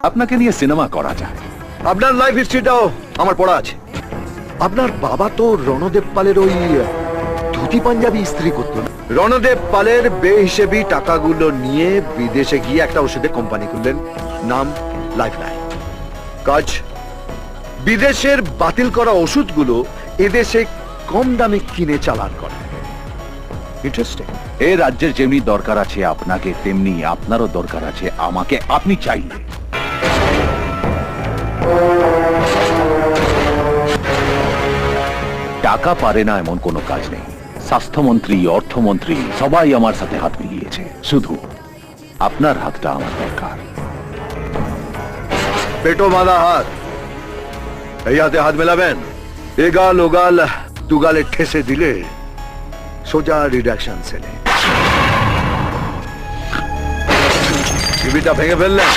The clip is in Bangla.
আপনাকে নিয়ে সিনেমা করা যায়। আপনার লাইফ হিস্ট্রিটাও আমার পড়া আছে। আপনার বাবা তো রণদেব পালের ওই ধুতি পাঞ্জাবি ইস্ত্রি করতো না? রণদেব পালের বেহিসেবি টাকাগুলো নিয়ে বিদেশে গিয়ে একটা ওষুধের কোম্পানি খুললেন, নাম লাইফ লাইন। কাজ বিদেশের বাতিল করা ওষুধগুলো এদেশে কম দামে কিনে চালান করে। ইন্টারেস্টিং। এই রাজ্যের যেমনি দরকার আছে আপনাকে, তেমনি আপনারও দরকার আছে আমাকে। আপনি চাইলে টাকা পারে না এমন কোনো কাজ নেই। স্বাস্থ্যমন্ত্রী, অর্থমন্ত্রী সবাই আমার সাথে হাত মিলিয়েছে। শুধু আপনার হাতটা আমার দরকার। পেটো বাঁধা হাত, এই হাতে হাত মেলাবেন, এগাল ওগাল দুগালে ঠেসে দিলে সোজা রিডাকশন সেলে। টিভিটা ভেঙে ফেললেন,